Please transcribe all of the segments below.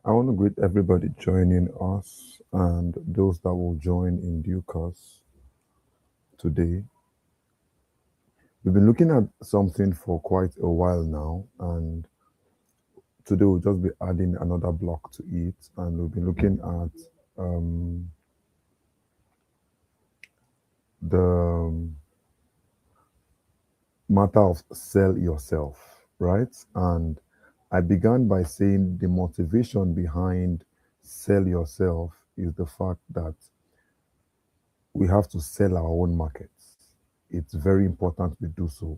I want to greet everybody joining us and those that will join in due course today. We've been looking at something for quite a while now, and today we'll just be adding another block to it. And we'll be looking at the matter of sell yourself, right? And I began by saying the motivation behind sell yourself is the fact that we have to sell our own markets. It's very important we do so.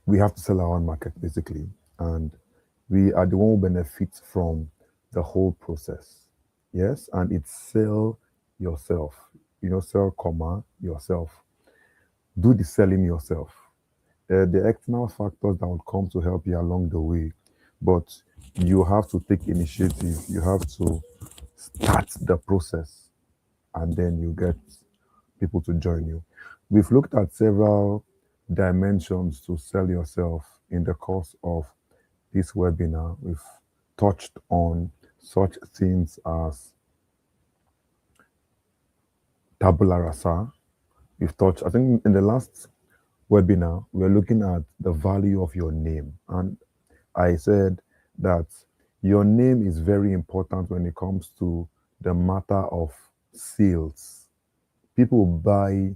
We have to sell our own market basically, and we are the one who benefits from the whole process. Yes, and it's sell yourself. Sell comma yourself. Do the selling yourself. The external factors that will come to help you along the way, but you have to take initiative. You have to start the process, and then you get people to join you. We've looked at several dimensions to sell yourself in the course of this webinar. We've touched on such things as tabula rasa. We've touched, I think in the last webinar, we're looking at the value of your name. And I said that your name is very important when it comes to the matter of sales. People buy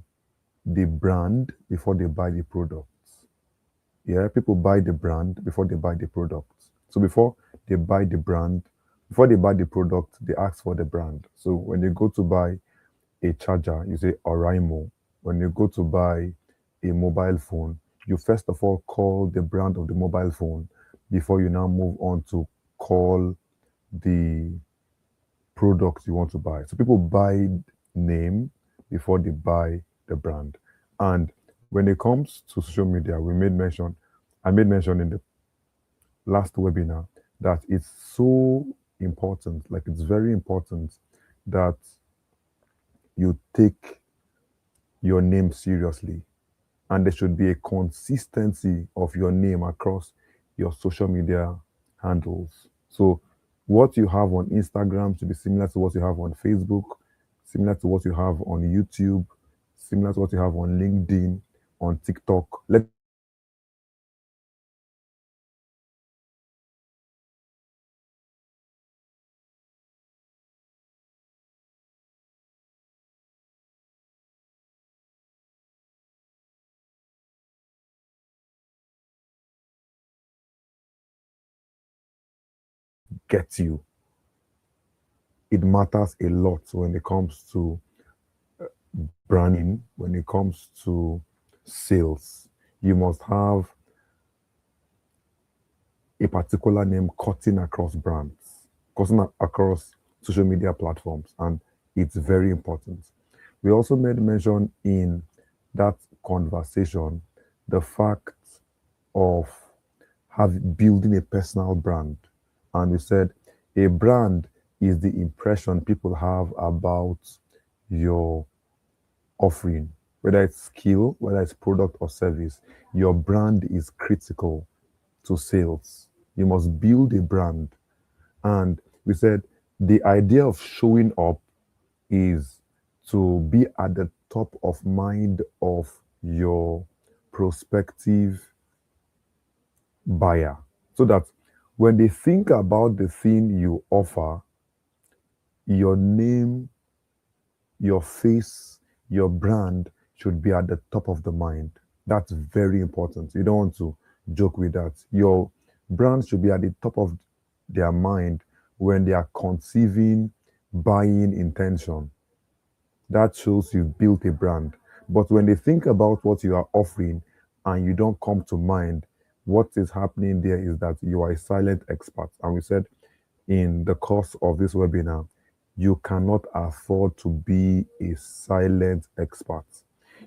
the brand before they buy the products. Yeah, people buy the brand before they buy the products. So before they buy the brand, before they buy the product, they ask for the brand. So when you go to buy a charger, you say Oraimo. When you go to buy a mobile phone, you first of all call the brand of the mobile phone before you now move on to call the product you want to buy. So people buy name before they buy the brand. And when it comes to social media, I made mention in the last webinar that it's so important, like it's very important that you take your name seriously. And there should be a consistency of your name across your social media handles. So what you have on Instagram should be similar to what you have on Facebook, similar to what you have on YouTube, similar to what you have on LinkedIn, on TikTok. Let it be similar to what you have on Instagram, on YouTube, similar to what you have on LinkedIn, on TikTok. Let it be similar to that. And when it comes to get you, it matters a lot when it comes to branding, when it comes to sales. You must have a particular name cutting across brands, cutting across social media platforms, and it's very important. We also made mention in that conversation the fact of building a personal brand. And we said a brand is the impression people have about your offering, whether it's skill, whether it's product or service. Your brand is critical to sales. You must build a brand. And we said the idea of showing up is to be at the top of mind of your prospective buyer so that when they think about the thing you offer, your name, your face, your brand should be at the top of the mind. That's very important. You don't want to joke with that. Your brand should be at the top of their mind when they are conceiving buying intention. That shows you've built a brand. But when they think about what you are offering and you don't come to mind, what is happening there is that you are a silent expert. And we said in the course of this webinar, you cannot afford to be a silent expert.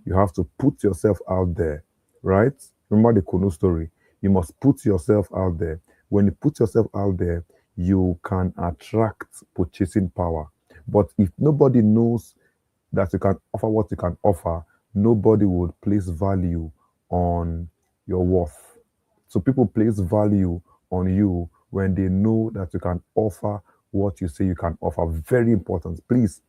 You have to put yourself out there, right? Remember the Kuno story. You must put yourself out there. When you put yourself out there, you can attract purchasing power. But if nobody knows that you can offer what you can offer, nobody would place value on your worth. So people place value on you when they know that you can offer what you say you can offer. Very important. Please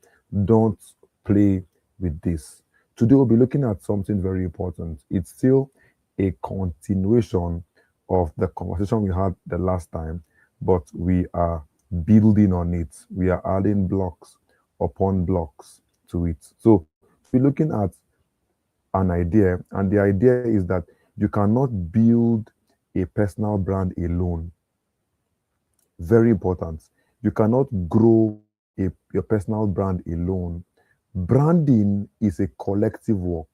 don't play with this. Today we'll be looking at something very important. It's still a continuation of the conversation we had the last time, but we are building on it. We are adding blocks upon blocks to it. So we're looking at an idea, and the idea is that you cannot build a personal brand alone. Very important. You cannot grow your personal brand alone. Branding is a collective work.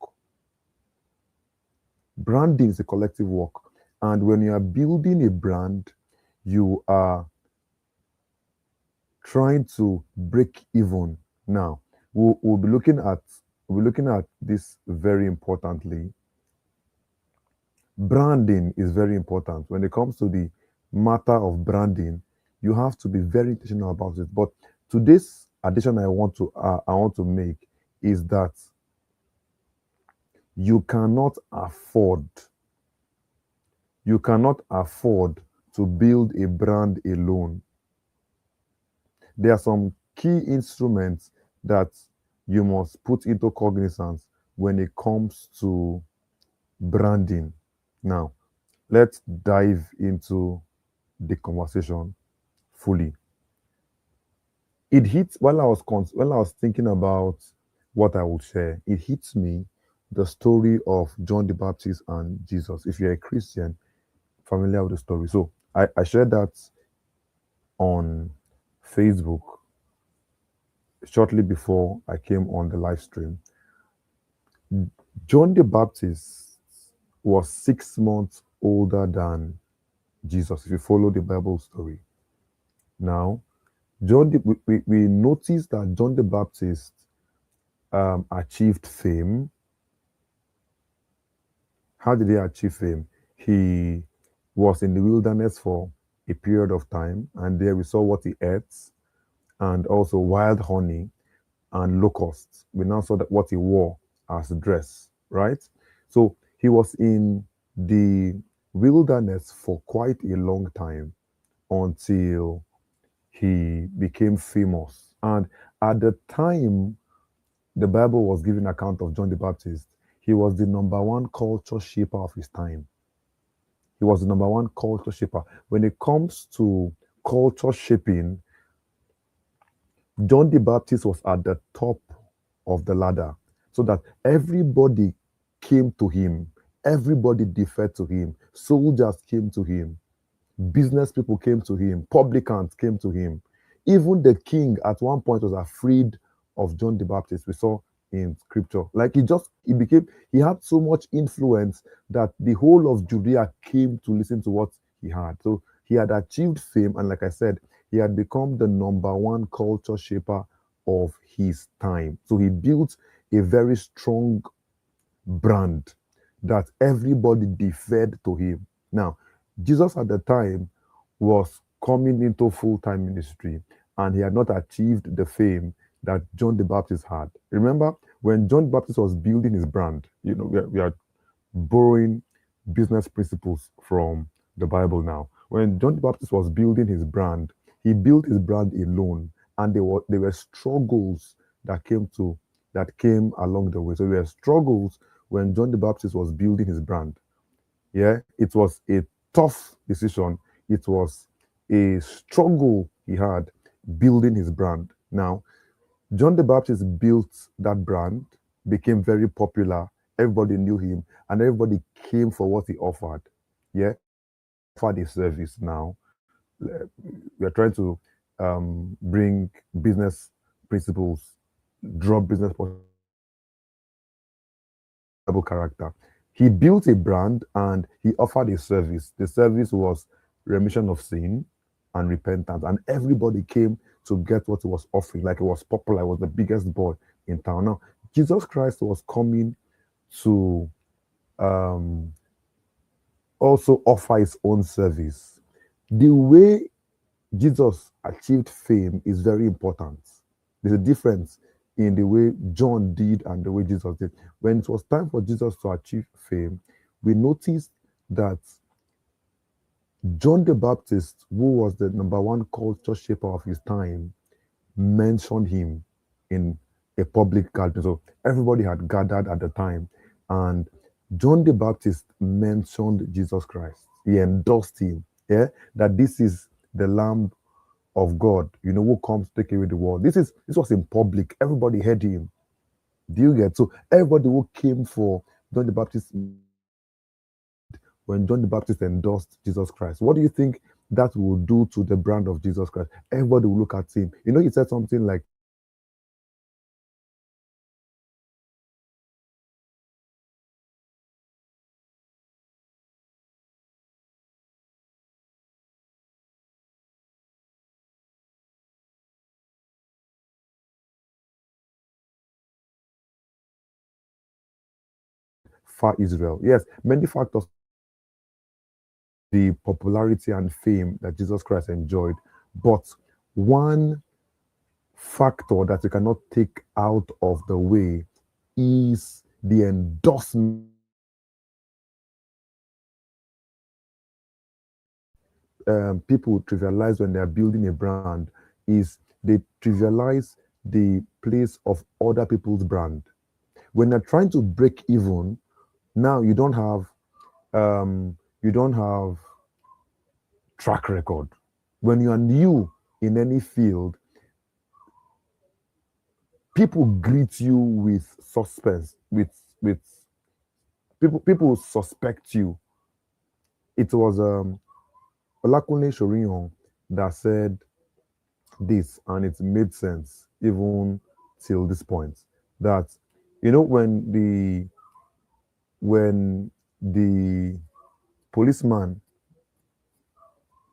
Branding is a collective work. And when you are building a brand, you are trying to break even. Now, we'll be looking at this very importantly. Branding is very important. When it comes to the matter of branding, you have to be very intentional about it. But today's addition I want to make is that you cannot afford to build a brand alone. There are some key instruments that you must put into cognizance when it comes to branding. Now, let's dive into the conversation fully. It hits while I was thinking about what I would share. It hits me the story of John the Baptist and Jesus. If you're a Christian, familiar with the story. So I shared that on Facebook shortly before I came on the live stream. John the Baptist was 6 months older than Jesus, if you follow the Bible story. Now, we notice that John the Baptist achieved fame. How did he achieve fame? He was in the wilderness for a period of time, and there we saw what he ate, and also wild honey and locusts. We now saw that what he wore as a dress, right? So he was in the wilderness for quite a long time until he became famous. And at the time the Bible was giving account of John the Baptist, he was the number one culture shaper of his time. He was the number one culture shaper. When it comes to culture shaping, John the Baptist was at the top of the ladder, so that everybody came to him, everybody deferred to him, soldiers came to him, business people came to him, publicans came to him. Even the king at one point was afraid of John the Baptist. We saw in scripture. Like he had so much influence that the whole of Judea came to listen to what he had. So he had achieved fame, and like I said, he had become the number one culture shaper of his time. So he built a very strong brand that everybody deferred to him. Now, Jesus at the time was coming into full-time ministry, and he had not achieved the fame that John the Baptist had. Remember, when John the Baptist was building his brand, we are borrowing business principles from the Bible now. When John the Baptist was building his brand, he built his brand alone, and there were struggles that came along the way. So there were struggles when John the Baptist was building his brand. Yeah, it was a tough decision. It was a struggle he had building his brand. Now, John the Baptist built that brand, became very popular. Everybody knew him, and everybody came for what he offered. Yeah, offered a service now. We are trying to bring business principles, drop business character. He built a brand and he offered a service. The service was remission of sin and repentance, and everybody came to get what he was offering. Like, it was popular. It was the biggest boy in town. Now, Jesus Christ was coming to also offer his own service. The way Jesus achieved fame is very important. There's a difference in the way John did and the way Jesus did. When it was time for Jesus to achieve fame, we noticed that John the Baptist, who was the number one culture shaper of his time, mentioned him in a public gathering. So everybody had gathered at the time, and John the Baptist mentioned Jesus Christ. He endorsed him, yeah, that this is the Lamb of God, who comes to take away the world. This was in public. Everybody heard him. Do you get? So everybody who came for John the Baptist when John the Baptist endorsed Jesus Christ. What do you think that will do to the brand of Jesus Christ? Everybody will look at him. He said something like, Far Israel. Yes, many factors, the popularity and fame that Jesus Christ enjoyed, but one factor that you cannot take out of the way is the endorsement. People trivialize when they are building a brand is they trivialize the place of other people's brand. When they're trying to break even, now you don't have track record. When you are new in any field, people greet you with suspense, with people suspect you. It was Olakunle Shoriyan that said this, and it made sense even till this point. That when the policeman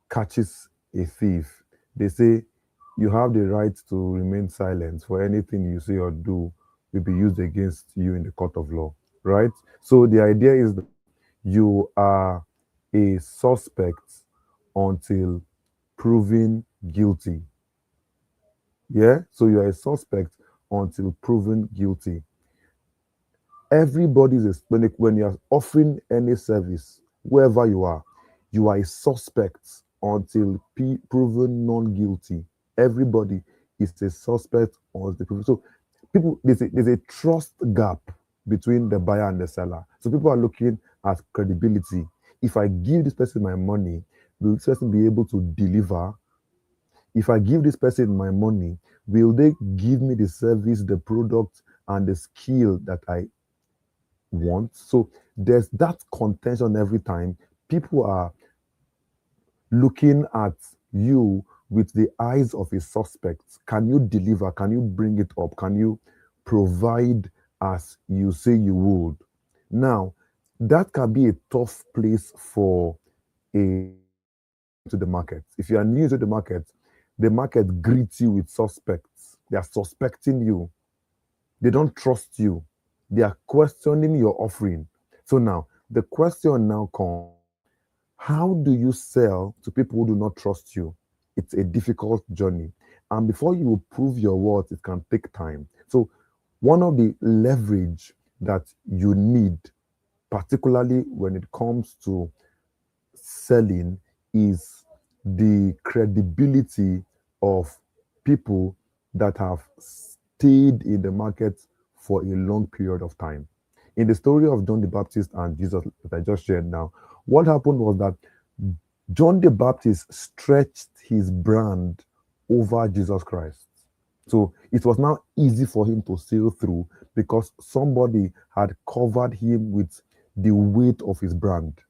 catches a thief, they say you have the right to remain silent, for anything you say or do will be used against you in the court of law, right? So the idea is that you are a suspect until proven guilty. Yeah? So you are a suspect until proven guilty. Everybody is when you are offering any service, wherever you are a suspect until proven non-guilty. Everybody is a suspect until proven. So people, there's a trust gap between the buyer and the seller. So people are looking at credibility. If I give this person my money, will this person be able to deliver? If I give this person my money, will they give me the service, the product, and the skill that I want? So there's that contention every time. People are looking at you with the eyes of a suspect. Can you deliver? Can you bring it up? Can you provide as you say you would? Now, that can be a tough place for a to the market. If you are new to the market greets you with suspects. They are suspecting you. They don't trust you. They are questioning your offering. So now, the question now comes, how do you sell to people who do not trust you? It's a difficult journey. And before you prove your worth, it can take time. So one of the leverage that you need, particularly when it comes to selling, is the credibility of people that have stayed in the market for a long period of time. In the story of John the Baptist and Jesus that I just shared now, what happened was that John the Baptist stretched his brand over Jesus Christ. So it was now easy for him to sail through because somebody had covered him with the weight of his brand.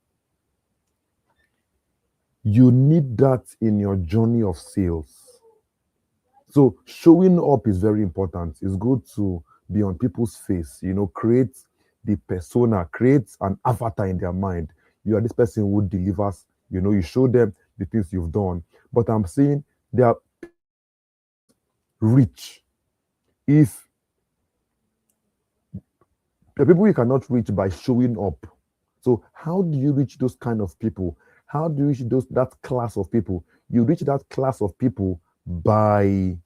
You need that in your journey of sales. So showing up is very important. It's good to be on people's face, create the persona, create an avatar in their mind. You are this person who delivers, you show them the things you've done. But I'm saying they are rich. If the people you cannot reach by showing up. So how do you reach those kind of people? How do you reach that class of people? You reach that class of people by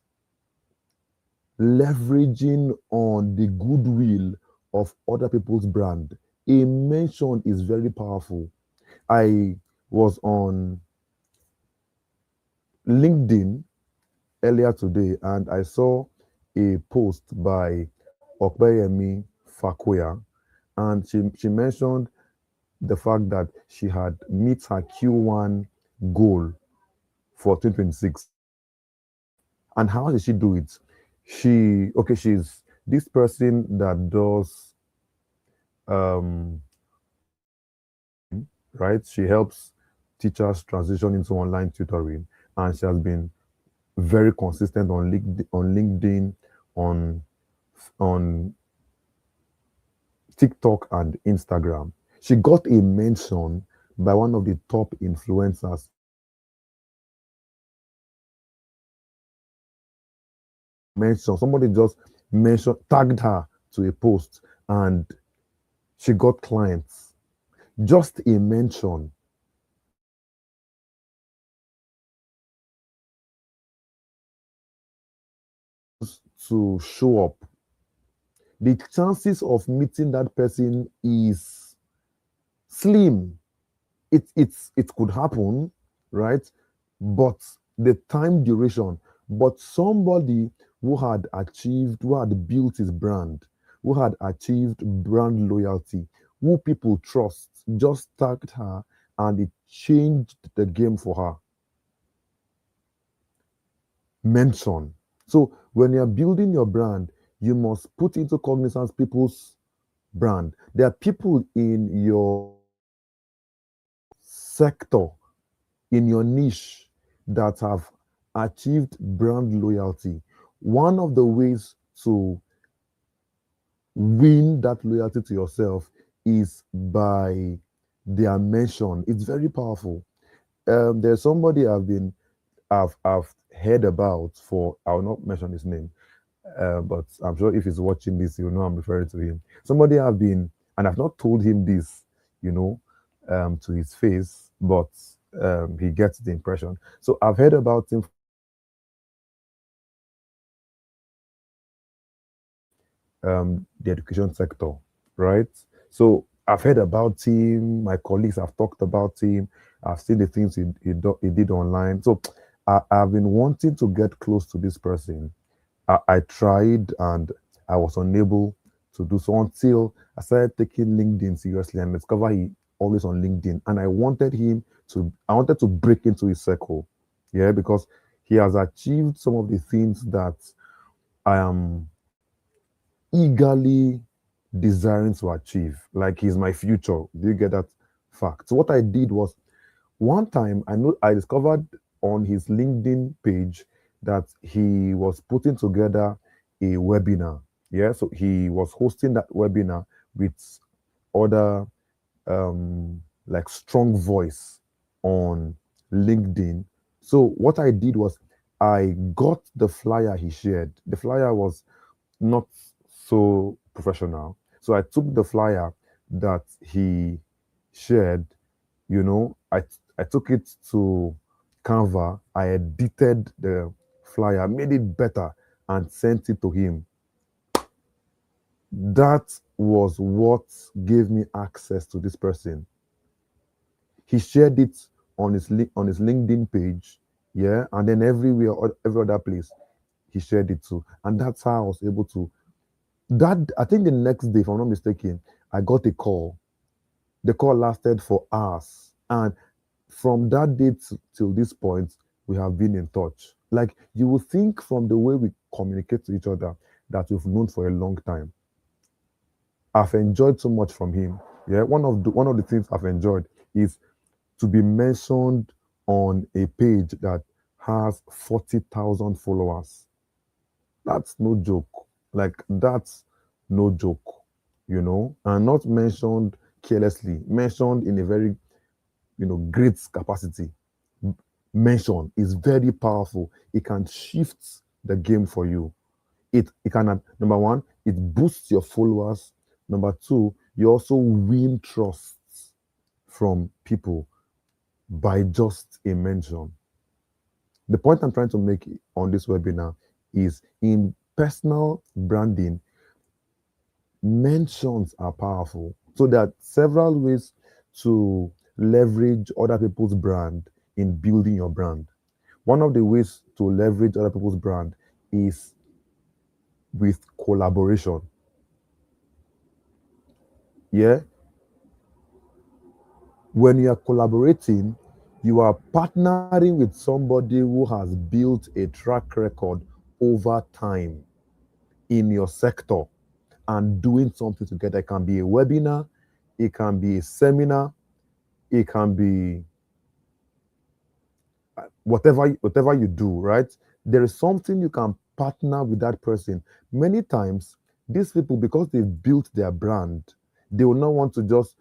leveraging on the goodwill of other people's brand. A mention is very powerful. I was on LinkedIn earlier today, and I saw a post by Okpeyemi Fakoya, and she mentioned the fact that she had met her Q1 goal for 2026. And how did she do it? She's this person that does um right. She helps teachers transition into online tutoring, and she has been very consistent on LinkedIn, on on TikTok and Instagram. She got a mention by one of the top influencers. Mention somebody just mentioned tagged her to a post, and she got clients. Just a mention to show up. The chances of meeting that person is slim. It could happen, right? But the time duration. But somebody who had built his brand, who had achieved brand loyalty, who people trust, just tagged her, and it changed the game for her. Mention. So when you're building your brand, you must put into cognizance people's brand. There are people in your sector, in your niche, that have achieved brand loyalty. One of the ways to win that loyalty to yourself is by their mention. It's very powerful. There's somebody I've heard about for, I will not mention his name, but I'm sure if he's watching this, he'll know I'm referring to him. Somebody I've been, and I've not told him this, you know, to his face, but he gets the impression. So I've heard about him, the education sector, right? So I've heard about him. My colleagues have talked about him. I've seen the things he did online. So I've been wanting to get close to this person. I tried and I was unable to do so until I started taking LinkedIn seriously and discovered he always on LinkedIn. And I wanted to break into his circle. Yeah, because he has achieved some of the things that I am eagerly desiring to achieve. Like he's my future. Do you get that fact? So what I did was, one time I discovered on his LinkedIn page that he was putting together a webinar. Yeah, so he was hosting that webinar with other like strong voice on LinkedIn. So what I did was I got the flyer he shared. The flyer was not so professional. So I took the flyer that he shared, I took it to Canva, I edited the flyer, made it better, and sent it to him. That was what gave me access to this person. He shared it on his LinkedIn page, yeah, and then everywhere, every other place, he shared it too, and that's how I was able to. That I think the next day, if I'm not mistaken, I got a call. The call lasted for hours, and from that day till this point, we have been in touch. Like you would think from the way we communicate to each other that we've known for a long time. I've enjoyed so much from him. Yeah, one of the things I've enjoyed is to be mentioned on a page that has 40,000 followers. That's no joke. Like that's no joke, and not mentioned carelessly, mentioned in a very, great capacity. Mention is very powerful. It can shift the game for you. It can, number one, it boosts your followers. Number two, you also win trust from people by just a mention. The point I'm trying to make on this webinar is, in personal branding, mentions are powerful. So there are several ways to leverage other people's brand in building your brand. One of the ways to leverage other people's brand is with collaboration. Yeah, when you are collaborating, you are partnering with somebody who has built a track record over time in your sector and doing something together. It can be a webinar, it can be a seminar, it can be whatever you do, right? There is something you can partner with that person. Many times, these people, because they've built their brand, they will not want to just,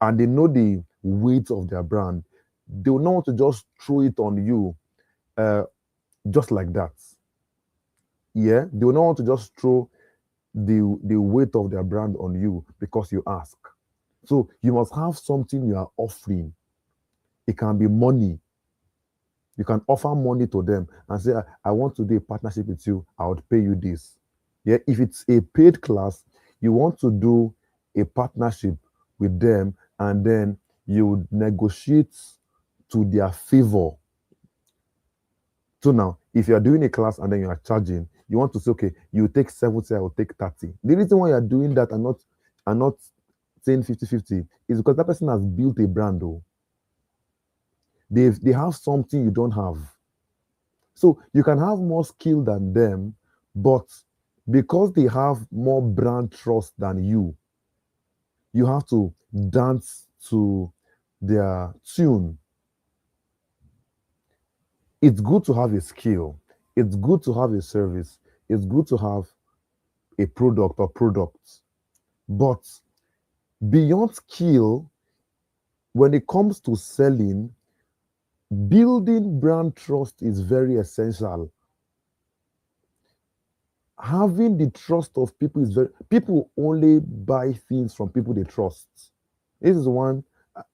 and they know the weight of their brand, they will not want to just throw it on you uh, just like that. Yeah, they will not want to just throw the weight of their brand on you because you ask. So you must have something you are offering. It can be money. You can offer money to them and say, I want to do a partnership with you. I would pay you this. Yeah, if it's a paid class, you want to do a partnership with them, and then you negotiate to their favor. So now, if you are doing a class and then you are charging, you want to say, okay, you take 70, I will take 30. The reason why you are doing that and not saying 50-50 is because that person has built a brand though. They have something you don't have. So you can have more skill than them, but because they have more brand trust than you have to dance to their tune. It's good to have a skill. It's good to have a service. It's good to have a product or products. But beyond skill, when it comes to selling, building brand trust is very essential. Having the trust of people is very, people only buy things from people they trust. This is one,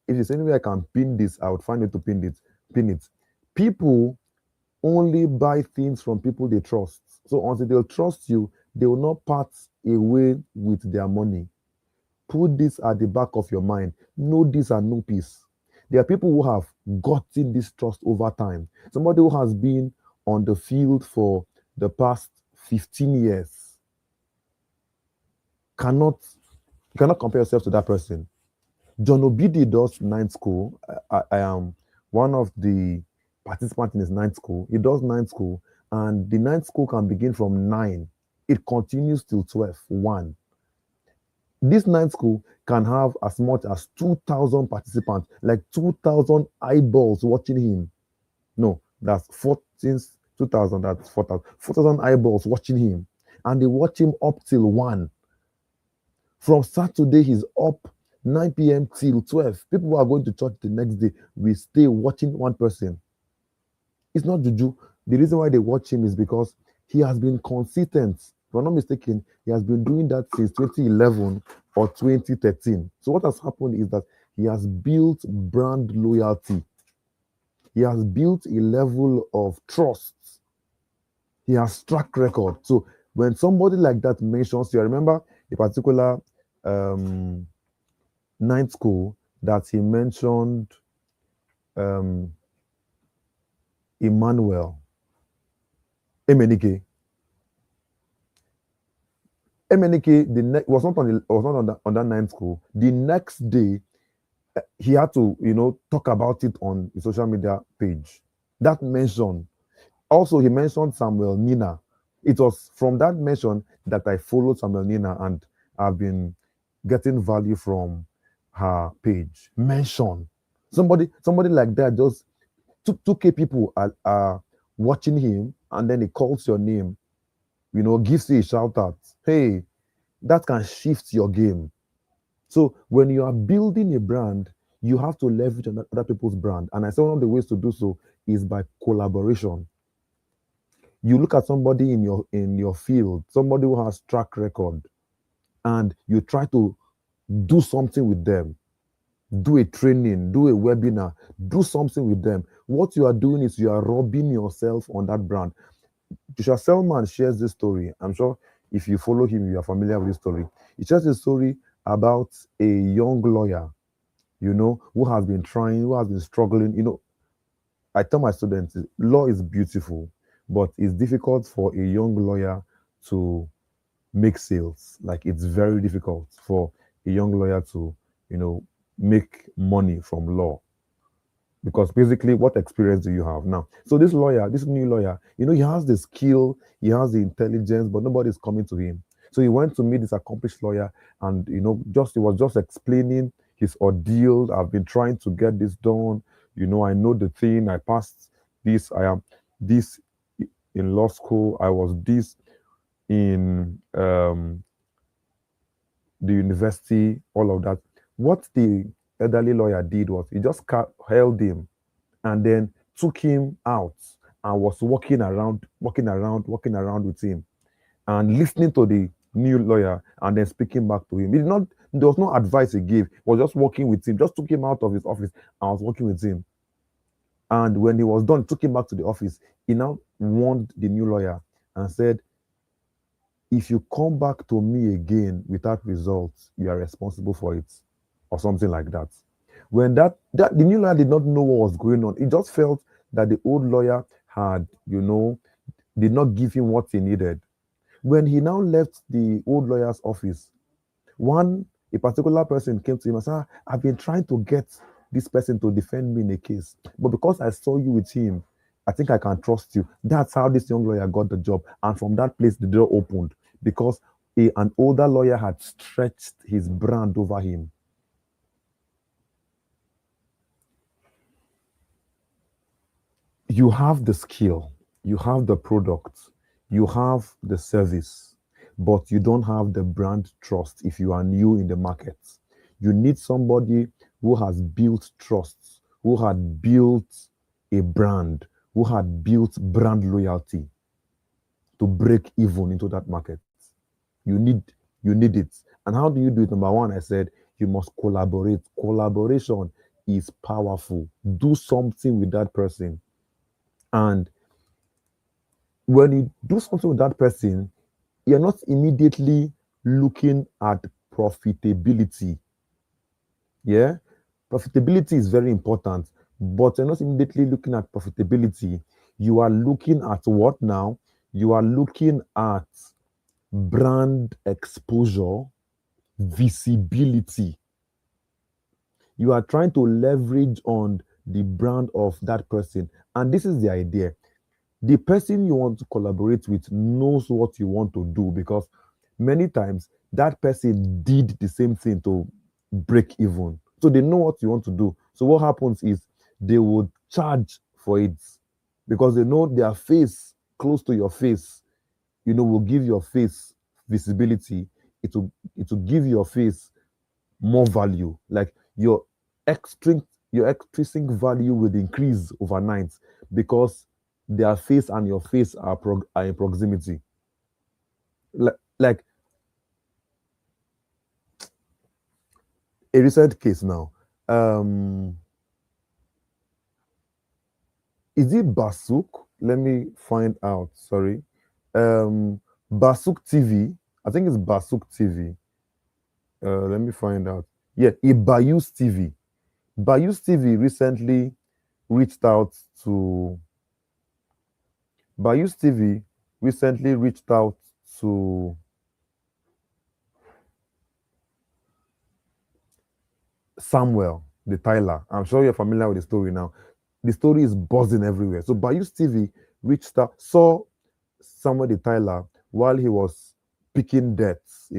if there's any way I can pin this, I would find it to pin it. People only buy things from people they trust. So until they'll trust you, they will not part away with their money. Put this at the back of your mind. Know this and know peace. There are people who have gotten this trust over time. Somebody who has been on the field for the past 15 years cannot you cannot compare yourself to that person. John Obidi does night school. I am one of the participants in his night school. He does night school, and the night school can begin from 9. It continues till 12, 1. This night school can have as much as 2,000 participants, like 2,000 eyeballs watching him. No, that's 14, 2,000, that's 4,000. 4,000 eyeballs watching him. And they watch him up till 1. From Saturday, he's up 9 p.m. till 12. People who are going to church the next day will stay watching one person. It's not juju. The reason why they watch him is because he has been consistent. If I'm not mistaken, he has been doing that since 2011 or 2013. So what has happened is that he has built brand loyalty. He has built a level of trust. He has track record. So when somebody like that mentions you, I remember a particular night school that he mentioned Emmanuel Emenike. Emenike was not on that night school. The next day, he had to talk about it on the social media page. That mention. Also, he mentioned Samuel Nina. It was from that mention that I followed Samuel Nina, and I've been getting value from her page. Mention. Somebody like that, just 2K people are watching him, and then he calls your name, gives you a shout out. Hey, that can shift your game. So when you are building a brand, you have to leverage on other people's brand. And I say one of the ways to do so is by collaboration. You look at somebody in your field, somebody who has track record, and you try to do something with them. Do a training, do a webinar, do something with them. What you are doing is you are robbing yourself on that brand. Joshua Selman shares this story. I'm sure if you follow him, you are familiar with this story. He shares a story about a young lawyer. who has been trying, who has been struggling. I tell my students, law is beautiful, but it's difficult for a young lawyer to make sales. Like it's very difficult for a young lawyer to, make money from law. Because basically, what experience do you have now? So this lawyer, this new lawyer, he has the skill, he has the intelligence, but nobody's coming to him. So he went to meet this accomplished lawyer, and he was just explaining his ordeal. I've been trying to get this done. I know the thing. I passed this. I am this in law school. I was this in the university. All of that. What the elderly lawyer did was he just held him and then took him out and was walking around with him and listening to the new lawyer and then speaking back to him. There was no advice he gave. He was just working with him, just took him out of his office and was working with him. And when he was done, took him back to the office. He now warned the new lawyer and said, if you come back to me again without results, you are responsible for it, or something like that. When that the new lawyer did not know what was going on, he just felt that the old lawyer had, did not give him what he needed. When he now left the old lawyer's office, a particular person came to him and said, I've been trying to get this person to defend me in a case, but because I saw you with him, I think I can trust you. That's how this young lawyer got the job. And from that place, the door opened because an older lawyer had stretched his brand over him. You have the skill, you have the product, you have the service, but you don't have the brand trust if you are new in the market. You need somebody who has built trust, who had built a brand, who had built brand loyalty to break even into that market. You need it. And how do you do it? Number one, I said you must collaborate. Collaboration is powerful. Do something with that person. And when you do something with that person, you're not immediately looking at profitability. Yeah? Profitability is very important, but you're not immediately looking at profitability. You are looking at what now? You are looking at brand exposure, visibility. You are trying to leverage on the brand of that person. And this is the idea. The person you want to collaborate with knows what you want to do, because many times that person did the same thing to break even. So they know what you want to do. So what happens is they would charge for it because they know their face close to your face, will give your face visibility. It will give your face more value. Like your extrinsic value will increase overnight because their face and your face are in proximity. Like a recent case now. Is it Basuk? Let me find out. Sorry. Basuk TV. I think it's Basuk TV. Let me find out. Yeah, Bayus TV. Bayus TV recently reached out to Samuel the Tyler. I'm sure you're familiar with the story now. The story is buzzing everywhere. So Bayus TV saw Samuel the Tyler while he was picking debts,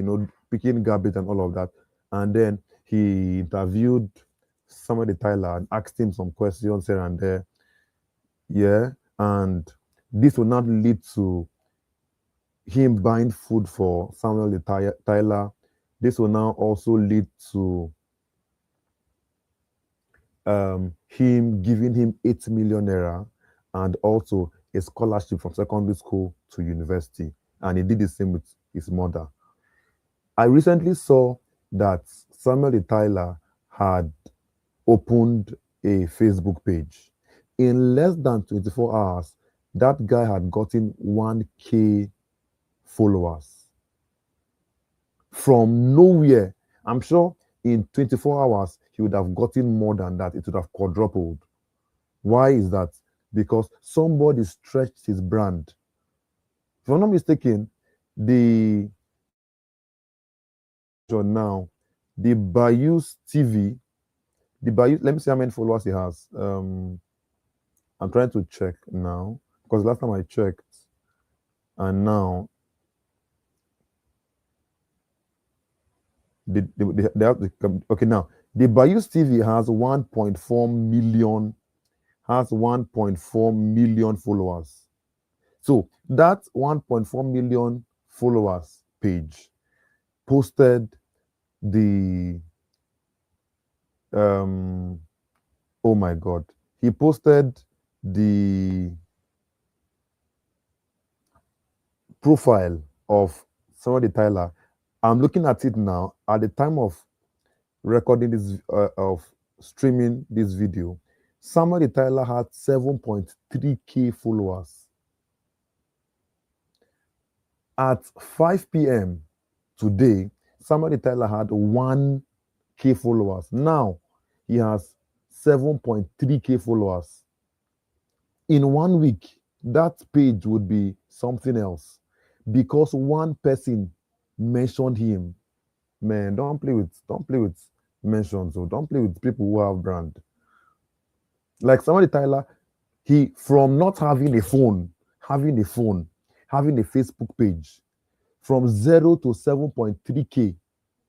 picking garbage and all of that. And then he interviewed Samuel the Tyler and asked him some questions here and there. Yeah. And this will not lead to him buying food for Samuel the Tyler. This will now also lead to him giving him 8 million naira and also a scholarship from secondary school to university. And he did the same with his mother. I recently saw that Samuel the Tyler had opened a Facebook page. In less than 24 hours, that guy had gotten 1K followers. From nowhere. I'm sure in 24 hours, he would have gotten more than that. It would have quadrupled. Why is that? Because somebody stretched his brand. If I'm not mistaken, the now, the Bayous TV, the Bayous, let me see how many followers he has. I'm trying to check now because last time I checked, and now they have okay, now the Bayous TV has 1.4 million, has 1.4 million followers. So that 1.4 million followers page posted the oh my god, he posted the profile of somebody Tyler. I'm looking at it now. At the time of recording this, of streaming this video, somebody Tyler had 7.3k followers. At 5 p.m. today, somebody Tyler had 1k followers. Now he has 7.3k followers. In 1 week, that page would be something else because one person mentioned him. Man, don't play with mentions, or don't play with people who have brand. Like somebody Tyler, he from not having a phone, having a phone, having a Facebook page, from 0 to 7.3k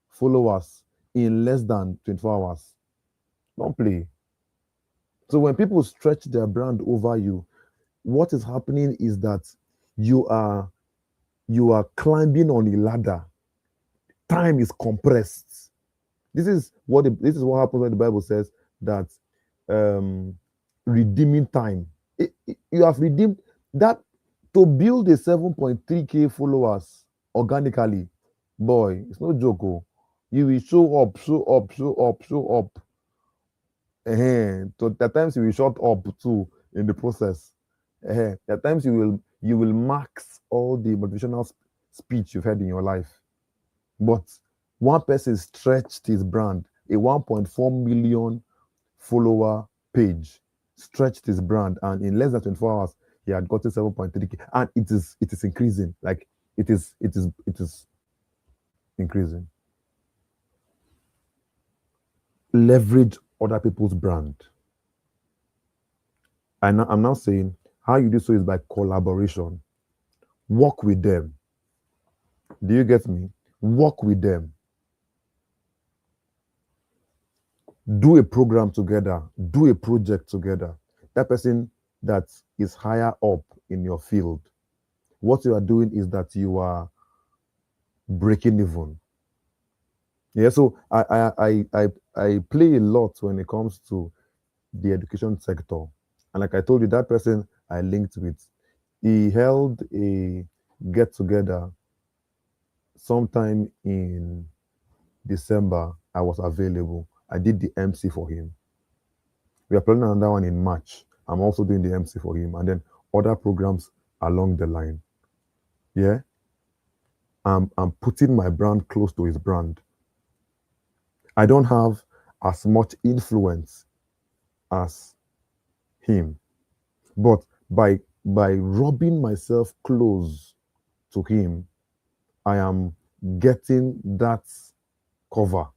followers in less than 24 hours. Don't play. So when people stretch their brand over you, what is happening is that you are climbing on a ladder. Time is compressed. This is what happens when the Bible says that redeeming time. You have redeemed that. To build a 7.3k followers organically, boy, it's no joke. Oh. You will show up, show up, show up, show up. So at times you will shut up too in the process. At times you will max all the motivational speech you've had in your life. But one person stretched his brand, a 1.4 million follower page, stretched his brand, and in less than 24 hours, he had gotten 7.3k, and it is increasing. Like it is increasing. Leverage other people's brand. I'm now saying how you do so is by collaboration. Work with them. Do you get me? Work with them. Do a program together. Do a project together. That person that is higher up in your field, what you are doing is that you are breaking even. Yeah, so I play a lot when it comes to the education sector. And like I told you, that person I linked with, he held a get together sometime in December. I was available. I did the MC for him. We are planning another one in March. I'm also doing the MC for him, and then other programs along the line. Yeah, I'm putting my brand close to his brand. I don't have as much influence as him, but by rubbing myself close to him, I am getting that cover.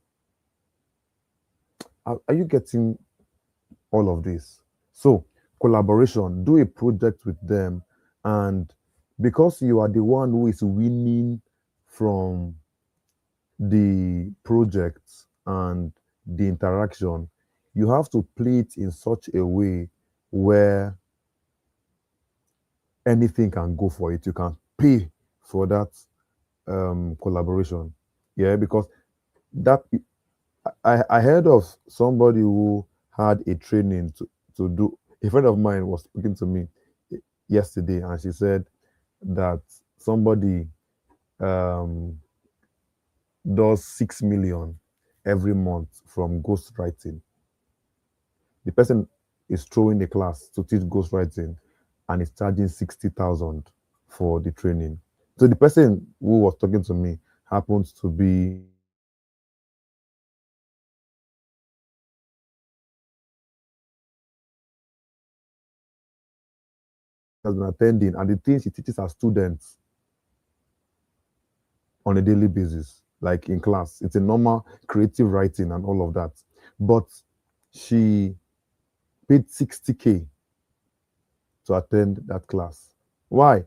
Are you getting all of this? So collaboration, do a project with them, and because you are the one who is winning from the project and the interaction, you have to play it in such a way where anything can go for it. You can pay for that collaboration. Yeah, because that I heard of somebody who had a training to do. A friend of mine was speaking to me yesterday, and she said that somebody um, does 6 million every month from ghostwriting. The person is throwing a class to teach ghostwriting and is charging 60,000 for the training. So the person who was talking to me happens to be has been attending and the things she teaches her students on a daily basis, like in class. It's a normal creative writing and all of that. But she paid 60K to attend that class. Why?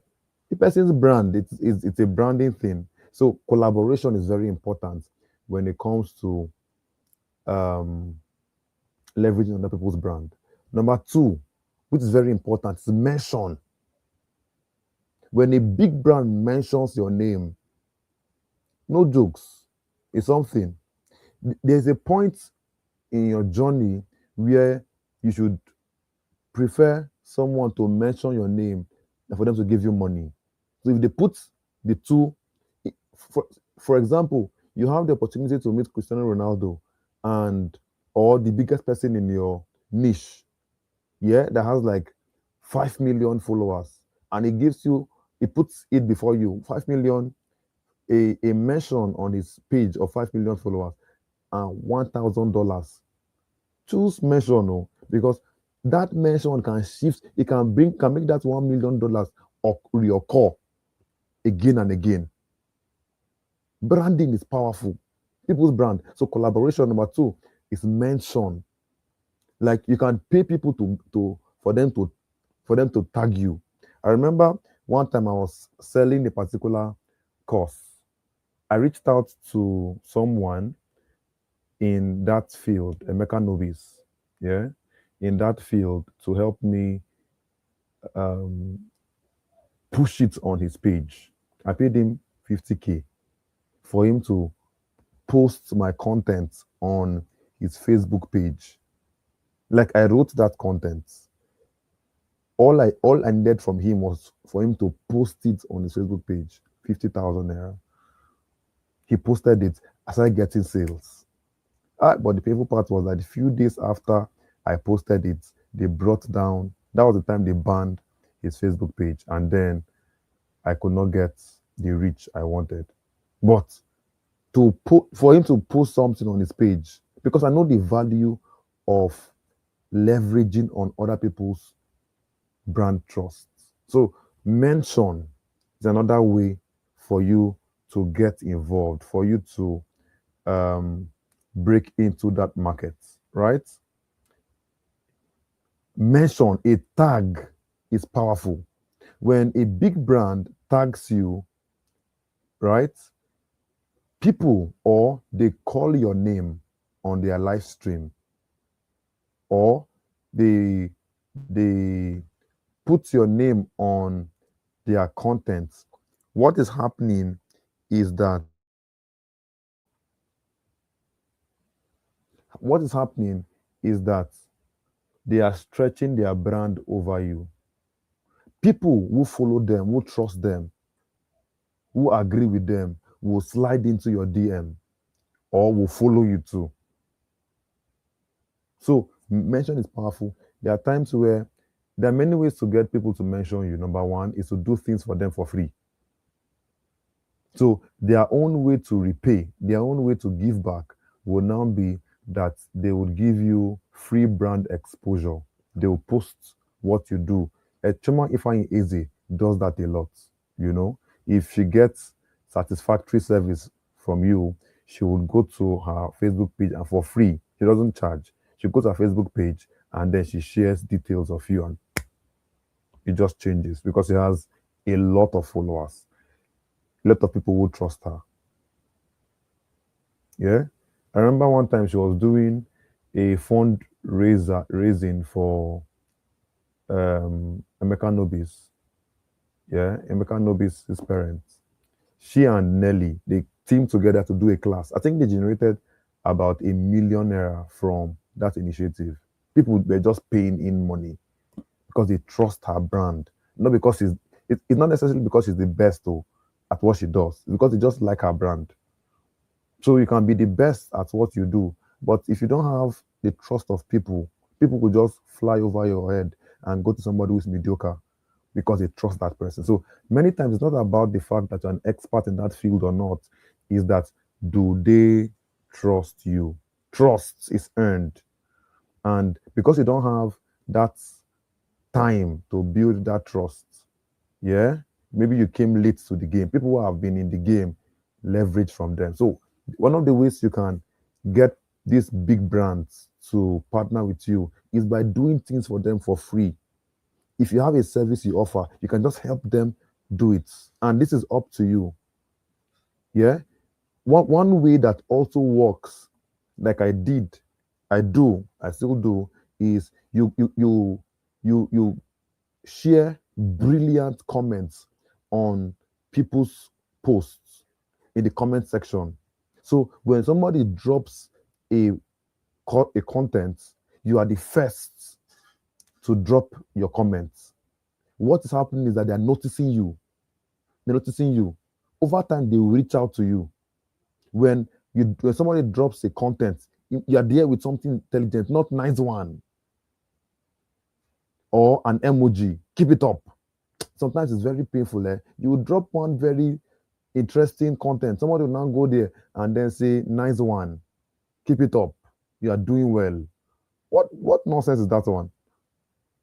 The person's brand, it's a branding thing. So collaboration is very important when it comes to um, leveraging other people's brand. Number two, which is very important, is mention. When a big brand mentions your name, no jokes, it's something. There's a point in your journey where you should prefer someone to mention your name than for them to give you money. So if they put the two, for, for example, you have the opportunity to meet Cristiano Ronaldo and or the biggest person in your niche, yeah, that has like 5 million followers, and it gives you, it puts it before you, 5 million, a mention on his page of 5 million followers and $1,000. Choose mention, no, because that mention can shift, it can make that $1 million reoccur again and again. Branding is powerful. People's brand. So collaboration number two is mention. Like you can pay people to for them to tag you. I remember one time I was selling a particular course. I reached out to someone in that field, Emeka Novice, yeah, in that field to help me um, push it on his page. I paid him 50K for him to post my content on his Facebook page. Like I wrote that content. All I needed from him was for him to post it on his Facebook page. 50,000 naira. He posted it. I started getting sales. But the painful part was that a few days after I posted it, they brought down. That was the time they banned his Facebook page, and then I could not get the reach I wanted. But to put for him to post something on his page, because I know the value of leveraging on other people's brand trust. So mention is another way for you to get involved, for you to break into that market, right? Mention, a tag is powerful. When a big brand tags you, right? People or they call your name on their live stream, or they put your name on their content. What is happening is that what is happening is that they are stretching their brand over you. People who follow them, who trust them, who agree with them will slide into your DM or will follow you too. So mention is powerful. There are times where there are many ways to get people to mention you. Number one is to do things for them for free. So their own way to repay, their own way to give back will now be that they will give you free brand exposure. They will post what you do. Choma Ifeanyi Eze does that a lot. You know, if she gets satisfactory service from you, she would go to her Facebook page and for free, she doesn't charge. She goes to her Facebook page and then she shares details of you, and it just changes because she has a lot of followers. A lot of people would trust her. Yeah. I remember one time she was doing a raising for Emeka Nobis. Yeah, Emeka Nobis' his parents. She and Nelly, they teamed together to do a class. I think they generated about $1 million from that initiative. People were just paying in money because they trust her brand. Not because it's not necessarily because she's the best though at what she does. It's because they just like her brand. So you can be the best at what you do, but if you don't have the trust of people, people will just fly over your head and go to somebody who's mediocre because they trust that person. So many times it's not about the fact that you're an expert in that field or not, is that do they trust you? Trust is earned. And because you don't have that time to build that trust. Yeah, maybe you came late to the game. People who have been in the game leverage from them. So one of the ways you can get these big brands to partner with you is by doing things for them for free. If you have a service you offer, you can just help them do it. And this is up to you. Yeah. One way that also works, like I still do, is you share brilliant comments on people's posts in the comment section. So when somebody drops a content, you are the first to drop your comments. What is happening is that they are noticing you. They're noticing you. Over time, they will reach out to you. When somebody drops a content, you are there with something intelligent, not nice one or an emoji. Keep it up. Sometimes it's very painful. You will drop one very interesting content. Somebody will now go there and then say, nice one. Keep it up. You are doing well. What nonsense is that one?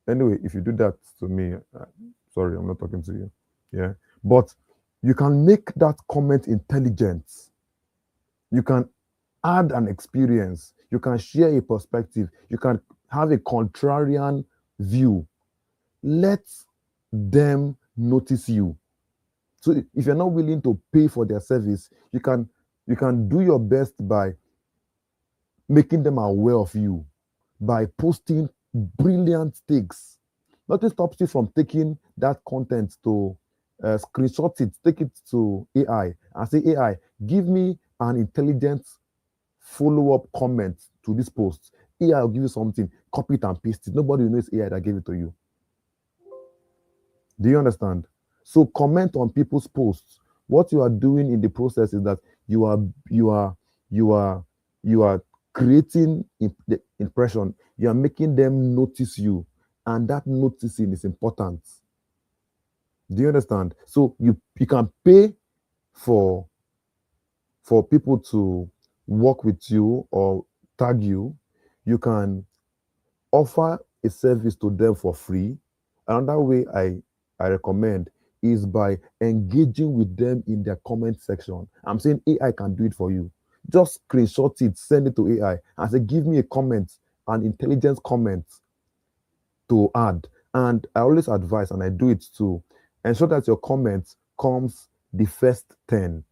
Anyway, if you do that to me, sorry, I'm not talking to you. Yeah. But you can make that comment intelligent. You can add an experience. You can share a perspective. You can have a contrarian view. Let them notice you. So if you're not willing to pay for their service, you can do your best by making them aware of you, by posting brilliant takes. Nothing stops you from taking that content to screenshot it, take it to AI and say, AI, give me an intelligent follow-up comment to this post. AI will give you something, copy it and paste it. Nobody will know it's AI that gave it to you. Do you understand? So comment on people's posts. What you are doing in the process is that you are creating the impression. You are making them notice you, and that noticing is important. Do you understand? So you can pay for people to work with you or tag you. You can offer a service to them for free. Another way I recommend is by engaging with them in their comment section. I'm saying AI can do it for you. Just screenshot it, send it to AI, and say, give me a comment, an intelligence comment to add. And I always advise, and I do it too, ensure that your comment comes the first 10.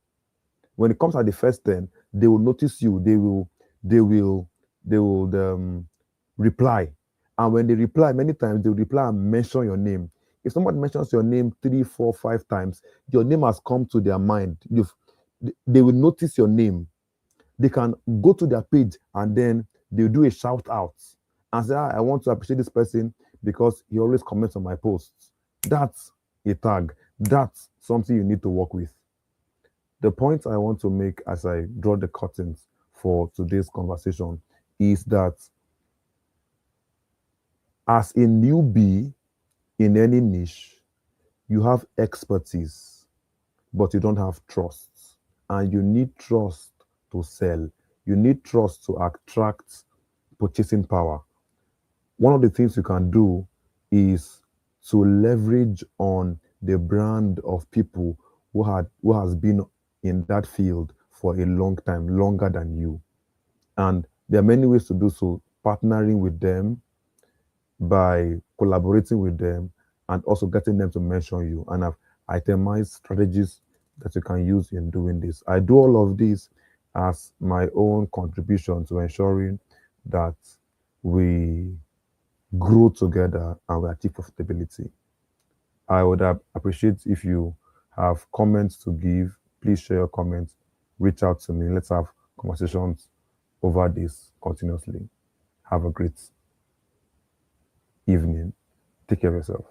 When it comes at the first 10, they will notice you. They will reply. And when they reply, many times they will reply and mention your name. If somebody mentions your name 3, 4, 5 times, your name has come to their mind. They will notice your name. They can go to their page and then they'll do a shout out and say, I want to appreciate this person because he always comments on my posts. That's a tag. That's something you need to work with. The point I want to make as I draw the curtains for today's conversation is that as a newbie in any niche, you have expertise, but you don't have trust. And you need trust to sell. You need trust to attract purchasing power. One of the things you can do is to leverage on the brand of people who has been in that field for a long time, longer than you. And there are many ways to do so, partnering with them, by collaborating with them, and also getting them to mention you. And I've itemized strategies that you can use in doing this. I do all of this as my own contribution to ensuring that we grow together and we achieve profitability. I would appreciate if you have comments to give. Please share your comments. Reach out to me. Let's have conversations over this continuously. Have a great evening. Take care of yourself.